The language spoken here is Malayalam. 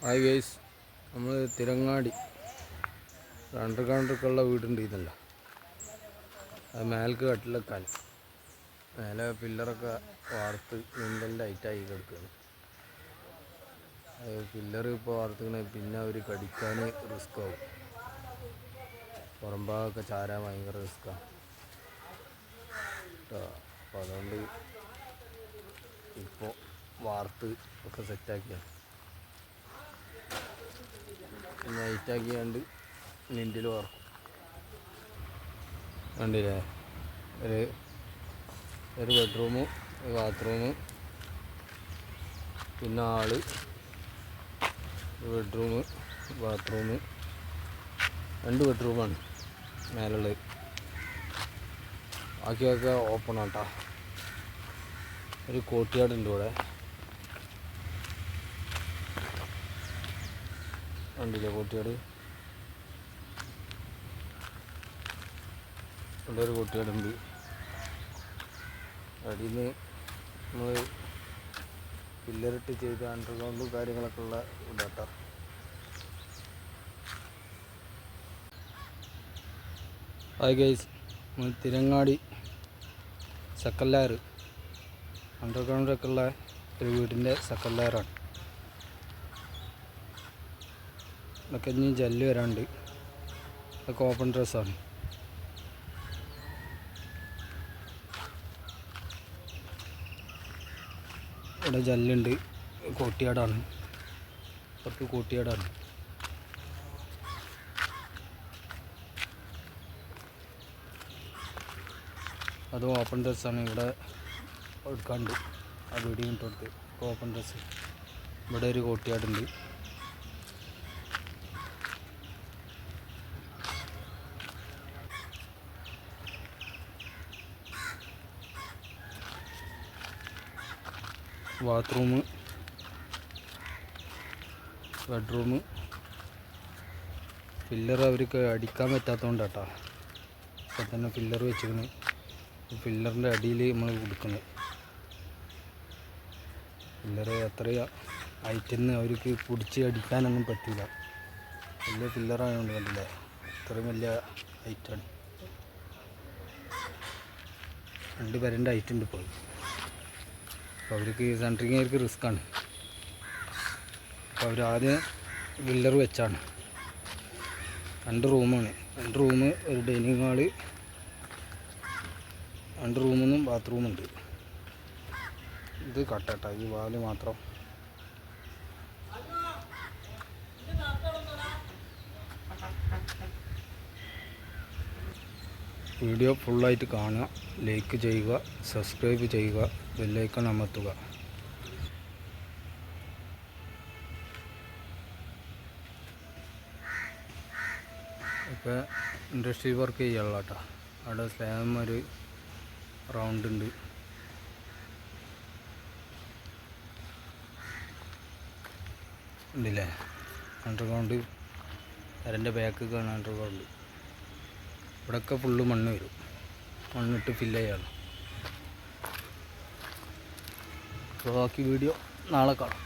ഹായ് ഗൈസ്, നമ്മൾ തിരങ്ങാടി അണ്ടർഗ്രൗണ്ടൊക്കെയുള്ള വീടുണ്ട്. ഇതല്ല, അത് മേലേക്ക് കട്ടിലെക്കാൻ മേലെ പില്ലറൊക്കെ വാർത്ത് നീന്തലിൻ്റെ ഹൈറ്റായി കിടക്കുകയാണ്. പില്ലർ ഇപ്പോൾ വാർത്തുകണ പിന്നെ അവർ കടിക്കാൻ റിസ്ക് ആവും. പുറംഭാഗമൊക്കെ ചാരാൻ ഭയങ്കര റിസ്ക്കാണ് കേട്ടോ. അപ്പോൾ അതുകൊണ്ട് ഇപ്പോൾ വാർത്ത് ഒക്കെ സെറ്റാക്കിയാണ്. പിന്നെ ഹൈറ്റാക്കിയാണ്ട് നിണ്ടിൽ വാർക്കും. കണ്ടില്ലേ, ഒരു ബെഡ്റൂമ്, ഒരു ബാത്റൂമ്, പിന്നെ ആള്, ബെഡ്റൂമ്, ബാത്റൂമ്, 2 ബെഡ്റൂമാണ് മേലുള്ളത്. ബാക്കിയൊക്കെ ഓപ്പൺ ആട്ടാ. ഒരു കോർട്ട്യാർഡുണ്ട് ഇവിടെ. കണ്ടില്ലേ കോർട്ട്യാർഡ്? ഇവിടെ ഒരു കോർട്ട്യാർഡുണ്ട്. അടിയിൽ നിന്ന് നമ്മൾ പില്ലറിട്ട് ചെയ്ത് അണ്ടർഗ്രൗണ്ടും കാര്യങ്ങളൊക്കെ ഉള്ള ഇതാട്ടാ. ഹായ് ഗൈസ്, നമ്മൾ തിരങ്ങാടി സെക്കൻഡ് ലെയർ അണ്ടർഗ്രൗണ്ടൊക്കെ ഉള്ള ഒരു വീടിൻ്റെ സെക്കൻഡ് ലെയറാണ്. ഇതൊക്കെ ഇനി ജെല്ല് വരാണ്ട്. ഇതൊക്കെ ഓപ്പൺ ഡ്രസ്സാണ്. ഇവിടെ ജെല്ലുണ്ട്. കോർട്ട്യാർഡാണ്, പുറത്ത് കോർട്ട്യാർഡാണ്. അതും ഓപ്പൺ ഡ്രസ്സാണ്. ഇവിടെ എടുക്കാണ്ട് ആ വീഡിയോ തൊട്ട് ഓപ്പൺ ഡ്രസ്സ്. ഇവിടെ ഒരു കോർട്ട്യാർഡുണ്ട്. Bathroom, bedroom. പില്ലർ അവർക്ക് അടിക്കാൻ പറ്റാത്തതുകൊണ്ടാട്ടോ ഇപ്പം തന്നെ പില്ലർ വെച്ചിരിക്കണ്. പില്ലറിൻ്റെ അടിയിൽ നമ്മൾ കൊടുക്കുന്നത്. പില്ലർ അത്രയും ഹൈറ്റിന്ന് അവർക്ക് പിടിച്ച് അടിക്കാനൊന്നും പറ്റില്ല. വലിയ പില്ലറായതുകൊണ്ട് കണ്ടില്ലേ, അത്രയും വലിയ ഹൈറ്റാണ്. 2 പേരുടെ ഹൈറ്റ് ഉണ്ട് ഇപ്പോൾ. അപ്പോൾ അവർക്ക് സെൻട്രിങ്ങർക്ക് റിസ്ക്കാണ്. അപ്പോൾ അവർ ആദ്യം പില്ലർ വെച്ചാണ്. 2 റൂമാണ്. 2 റൂം, ഒരു ഡൈനിങ് ഹാള്, 2 റൂമൊന്നും ബാത്റൂമുണ്ട്. ഇത് കട്ടട്ടാ, ഈ വാല് മാത്രം. വീഡിയോ ഫുള്ളായിട്ട് കാണുക, ലൈക്ക് ചെയ്യുക, സബ്സ്ക്രൈബ് ചെയ്യുക, ബെല്ലൈക്കൺ അമർത്തുക. ഇപ്പോൾ ഇൻഡസ്ട്രി വർക്ക് ചെയ്യാനുള്ള കേട്ടോ. അവിടെ സ്ലാം ഒരു റൗണ്ട് ഉണ്ട്. ഉണ്ടല്ലേ അണ്ടർഗ്രൗണ്ട്. അതിൻ്റെ ബാക്കൊക്കെയാണ് അണ്ടർഗ്രൗണ്ട്. ഇവിടെയൊക്കെ ഫുള്ള് മണ്ണ് വരും. മണ്ണിട്ട് ഫില്ല് ചെയ്യാണ്. അപ്പോൾ ബാക്കി വീഡിയോ നാളെ കാണാം.